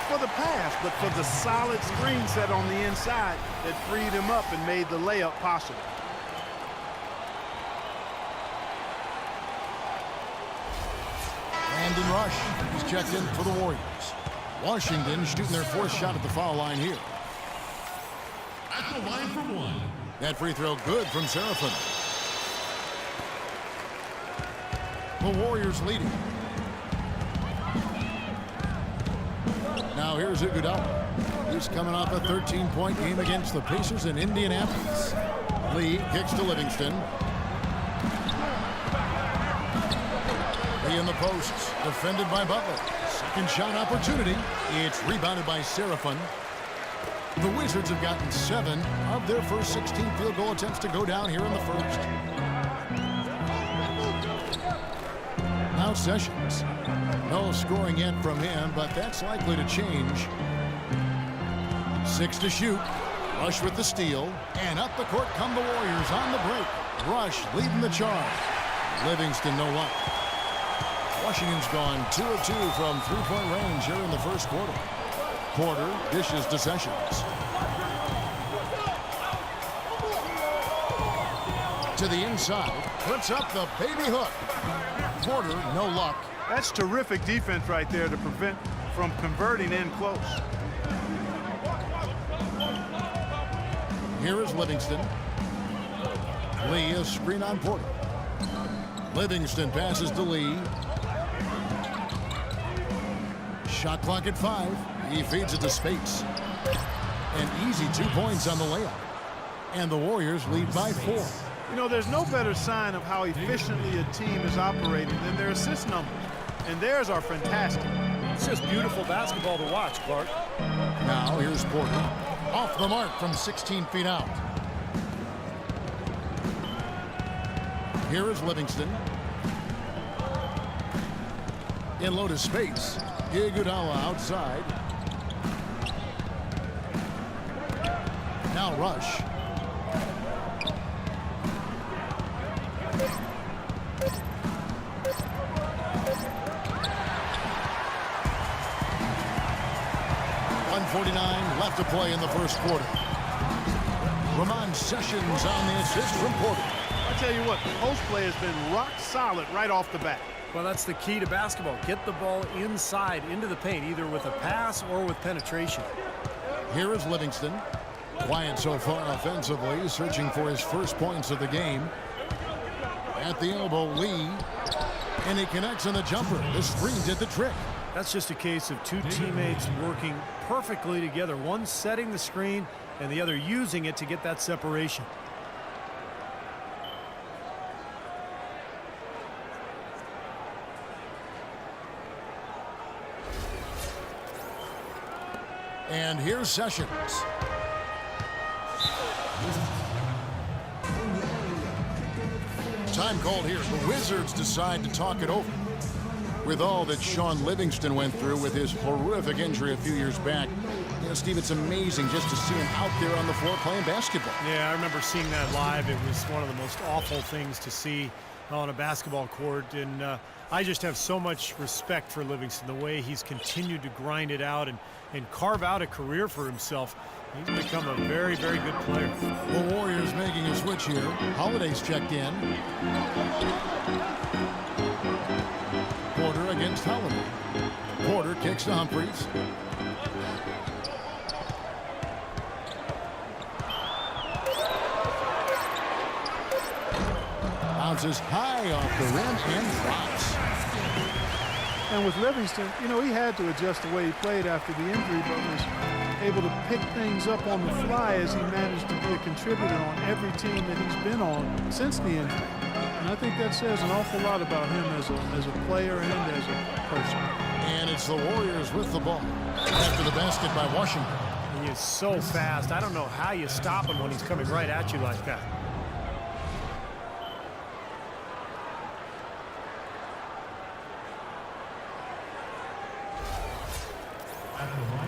for the pass, but for the solid screen set on the inside that freed him up and made the layup possible. Brandon Rush, he's checked in for the Warriors. Washington shooting their fourth shot at the foul line here. At the line for one. That free throw good from Seraphin. The Warriors leading. Now here's Iguodala. He's coming off a 13-point game against the Pacers in Indianapolis. Lee kicks to Livingston. Lee in the posts, defended by Butler. Second shot opportunity. It's rebounded by Seraphin. The Wizards have gotten 7 of their first 16 field goal attempts to go down here in the first. Now Sessions. No scoring yet from him, but that's likely to change. 6 to shoot. Rush with the steal. And up the court come the Warriors on the break. Rush leading the charge. Livingston no luck. Washington's gone 2 of 2 from three-point range here in the first quarter. Porter dishes to Sessions. To the inside. Puts up the baby hook. Porter no luck. That's terrific defense right there to prevent from converting in close. Here is Livingston. Lee is screen on Porter. Livingston passes to Lee. Shot clock at 5. He feeds it to Spates. An easy 2 points on the layup. And the Warriors lead by 4. You know, there's no better sign of how efficiently a team is operating than their assist numbers. And theirs are fantastic. It's just beautiful basketball to watch, Clark. Now here's Porter. Off the mark from 16 feet out. Here is Livingston. In low to Spates. Iguodala outside. Now Rush. .149 left to play in the first quarter. Ramon Sessions on the assist from Porter. I tell you what, the post play has been rock solid right off the bat. Well, that's the key to basketball. Get the ball inside into the paint, either with a pass or with penetration. Here is Livingston. Quiet so far offensively, searching for his first points of the game. At the elbow, Lee. And he connects on the jumper. The screen did the trick. That's just a case of two teammates working perfectly together. One setting the screen and the other using it to get that separation. And here's Sessions. Time called here. The Wizards decide to talk it over. With all that Sean Livingston went through with his horrific injury a few years back, you know, Steve, it's amazing just to see him out there on the floor playing basketball. Yeah, I remember seeing that live. It was one of the most awful things to see on a basketball court, and I just have so much respect for Livingston, the way he's continued to grind it out and carve out a career for himself. He's become a very, very good player. The Warriors making a switch here. Holiday's checked in. Porter against Holiday. Porter kicks to Humphries. Bounces high off the rim and drops. And with Livingston, you know, he had to adjust the way he played after the injury, but was able to pick things up on the fly as he managed to be a contributor on every team that he's been on since the injury. And I think that says an awful lot about him as a player and as a person. And it's the Warriors with the ball after the basket by Washington. He is so fast. I don't know how you stop him when he's coming right at you like that.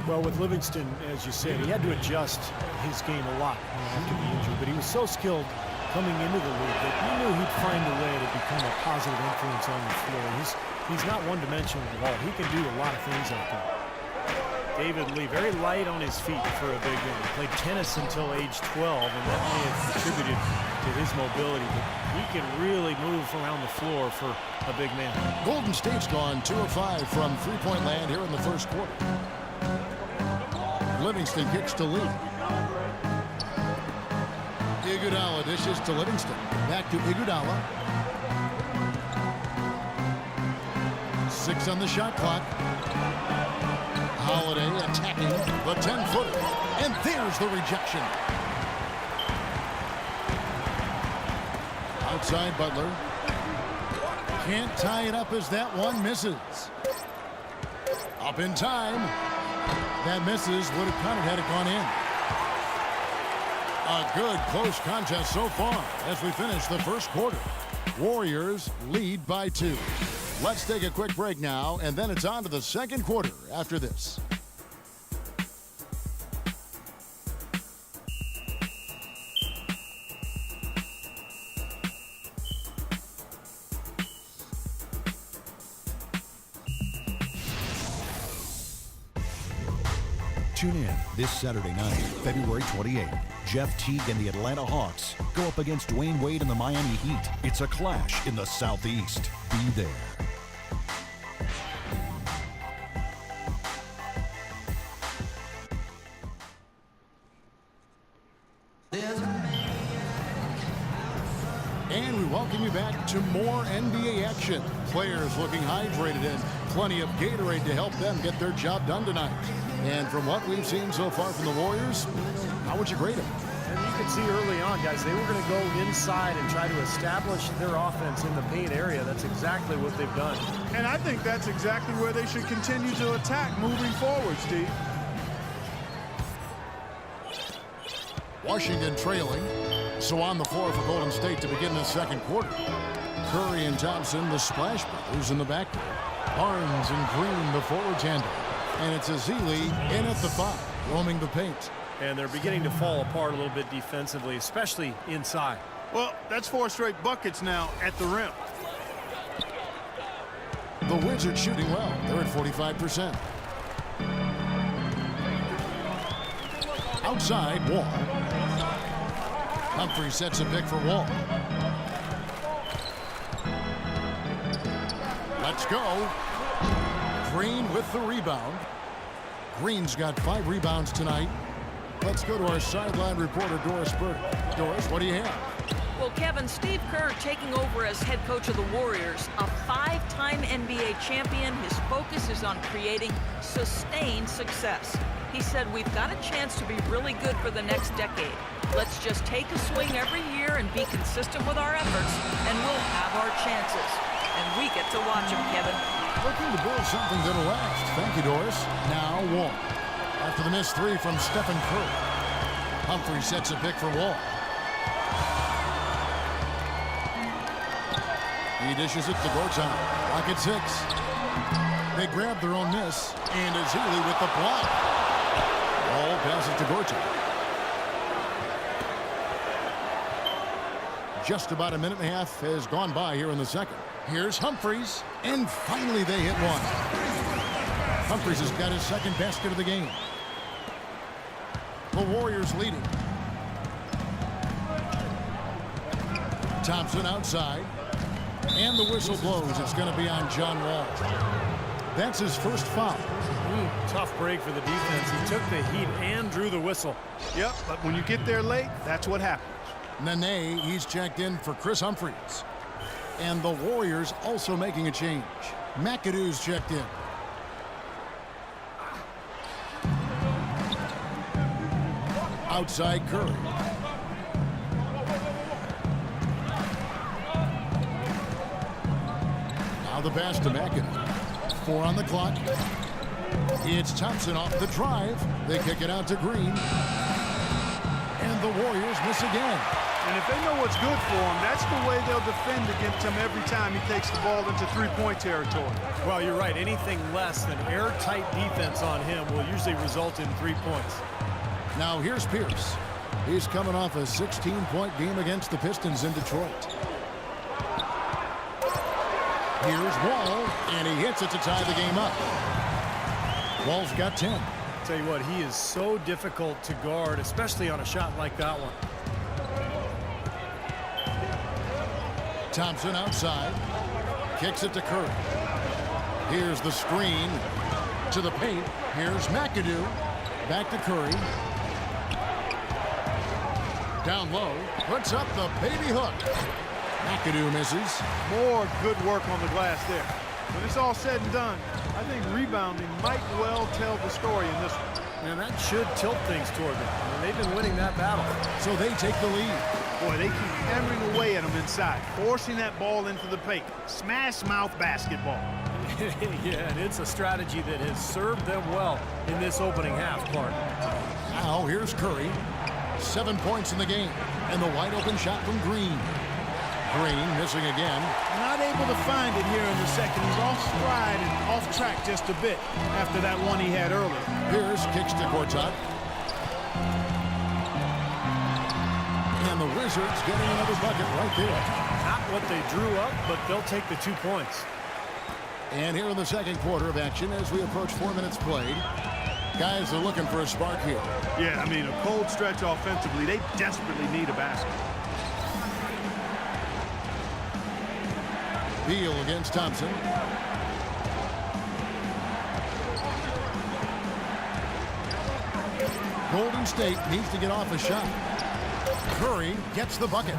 Well, with Livingston, as you said, he had to adjust his game a lot after the injury, but he was so skilled coming into the league that he knew he'd find a way to become a positive influence on the floor. He's not one-dimensional at all. He can do a lot of things out there. David Lee, very light on his feet for a big man. He played tennis until age 12, and that may have contributed to his mobility, but he can really move around the floor for a big man. Golden State's gone 2 of 5 from three-point land here in the first quarter. Livingston kicks to Lee. Iguodala dishes to Livingston. Back to Iguodala. 6 on the shot clock. Holiday attacking the 10-footer. And there's the rejection. Outside Butler. Can't tie it up as that one misses. Up in time. That misses. Would have counted had it gone in. A good close contest so far as we finish the first quarter. Warriors lead by 2. Let's take a quick break now, and then it's on to the second quarter after this. Tune in this Saturday night, February 28th. Jeff Teague and the Atlanta Hawks go up against Dwayne Wade and the Miami Heat. It's a clash in the Southeast. Be there. And we welcome you back to more NBA action. Players looking hydrated and plenty of Gatorade to help them get their job done tonight. And from what we've seen so far from the Warriors, how would you grade them? And you could see early on, guys, they were going to go inside and try to establish their offense in the paint area. That's exactly what they've done. And I think that's exactly where they should continue to attack moving forward, Steve. Washington trailing. So on the floor for Golden State to begin the second quarter. Curry and Thompson, the Splash Brothers in the backcourt. Barnes and Green, the forward tandem. And it's Azili in at the 5, roaming the paint. And they're beginning to fall apart a little bit defensively, especially inside. Well, that's 4 straight buckets now at the rim. The Wizards shooting well. They're at 45%. Outside, Wall. Humphrey sets a pick for Wall. Let's go. Green with the rebound. Green's got 5 rebounds tonight. Let's go to our sideline reporter, Doris Burke. Doris, what do you have? Well, Kevin, Steve Kerr taking over as head coach of the Warriors, a 5-time NBA champion. His focus is on creating sustained success. He said, we've got a chance to be really good for the next decade. Let's just take a swing every year and be consistent with our efforts, and we'll have our chances. And we get to watch him, Kevin. Looking to build something that'll last. Thank you, Doris. Now Wall. After the missed 3 from Stephen Curry. Humphrey sets a pick for Wall. He dishes it to Gortat. Rocket 6. They grab their own miss. And Azili with the block. Wall passes to Gortat. Just about a minute and a half has gone by here in the second. Here's Humphries, and finally they hit one. Humphries has got his second basket of the game. The Warriors leading. Thompson outside, and the whistle blows. It's going to be on John Wall. That's his first foul. Tough break for the defense. He took the heat and drew the whistle. Yep, but when you get there late, that's what happens. Nene, he's checked in for Chris Humphries. And the Warriors also making a change. McAdoo's checked in. Outside Curry. Now the pass to McAdoo. 4 on the clock. It's Thompson off the drive. They kick it out to Green. And the Warriors miss again. And if they know what's good for him, that's the way they'll defend against him every time he takes the ball into three-point territory. Well, you're right. Anything less than airtight defense on him will usually result in 3 points. Now here's Pierce. He's coming off a 16-point game against the Pistons in Detroit. Here's Wall, and he hits it to tie the game up. Wall's got 10. Tell you what, he is so difficult to guard, especially on a shot like that one. Thompson outside. Kicks it to Curry. Here's the screen to the paint. Here's McAdoo. Back to Curry. Down low. Puts up the baby hook. McAdoo misses. More good work on the glass there. When it's all said and done, I think rebounding might well tell the story in this one. And that should tilt things toward them. I mean, they've been winning that battle. So they take the lead. Boy, they keep hammering away at them inside, forcing that ball into the paint. Smash mouth basketball. Yeah, and it's a strategy that has served them well in this opening half, Clark. Now here's Curry. 7 points in the game. And the wide open shot from Green. Green missing again. Not able to find it here in the second. He's off stride and off track just a bit after that one he had earlier. Pierce kicks to Gortat. And the Wizards getting another bucket right there. Not what they drew up, but they'll take the 2 points. And here in the second quarter of action as we approach 4 minutes played. Guys are looking for a spark here. Yeah, I mean, a cold stretch offensively. They desperately need a basket. Beal against Thompson. Golden State needs to get off a shot. Curry gets the bucket.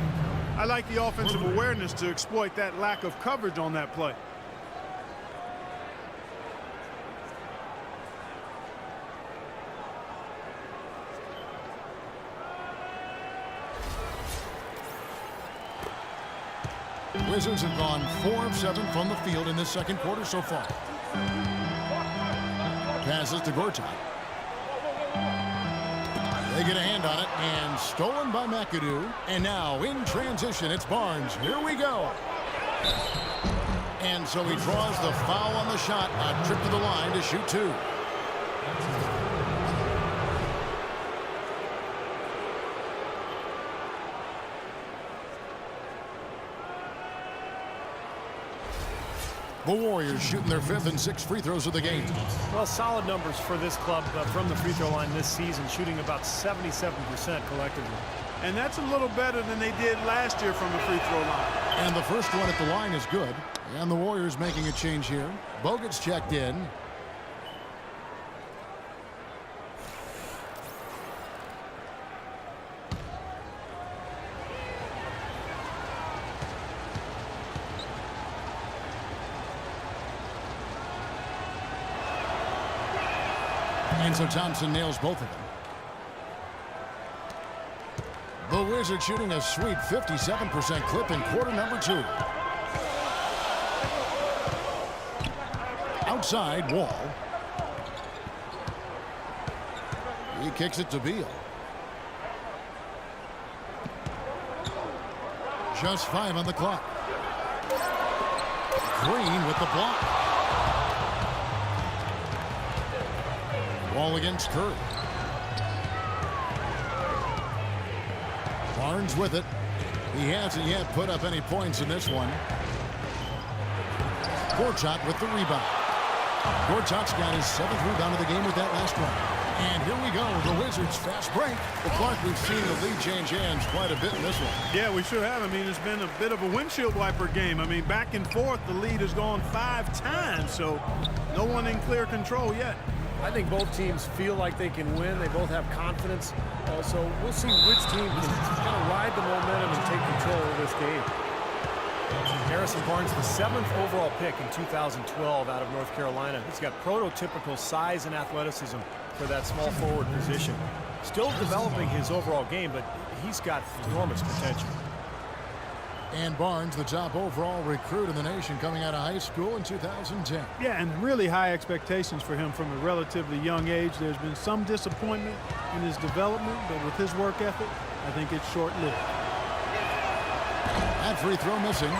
I like the offensive awareness to exploit that lack of coverage on that play. Wizards have gone 4 of 7 from the field in this second quarter so far. Passes to Gortat. They get a hand on it, and stolen by McAdoo. And now in transition, it's Barnes. Here we go. And so he draws the foul on the shot. A trip to the line to shoot 2. The Warriors shooting their 5th and 6th free throws of the game. Well, solid numbers for this club from the free throw line this season, shooting about 77% collectively. And that's a little better than they did last year from the free throw line. And the first one at the line is good. And the Warriors making a change here. Bogut's checked in. And so Thompson nails both of them. The Wizards shooting a sweet 57% clip in quarter number 2. Outside, Wall. He kicks it to Beal. Just 5 on the clock. Green with the block. Wall against Curry. Barnes with it. He hasn't yet put up any points in this one. Gortat with the rebound. Gortat's got his 7th rebound of the game with that last one. And here we go, the Wizards fast break. Well, Clark, we've seen the lead change hands quite a bit in this one. Yeah, we sure have. I mean, it's been a bit of a windshield wiper game. I mean, back and forth, the lead has gone 5 times, so no one in clear control yet. I think both teams feel like they can win. They both have confidence. So we'll see which team can kind of ride the momentum and take control of this game. Harrison Barnes, the 7th overall pick in 2012 out of North Carolina. He's got prototypical size and athleticism for that small forward position. Still developing his overall game, but he's got enormous potential. And Barnes, the top overall recruit in the nation coming out of high school in 2010. Yeah, and really high expectations for him from a relatively young age. There's been some disappointment in his development, but with his work ethic, I think it's short-lived. That free throw missing.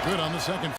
Good on the second.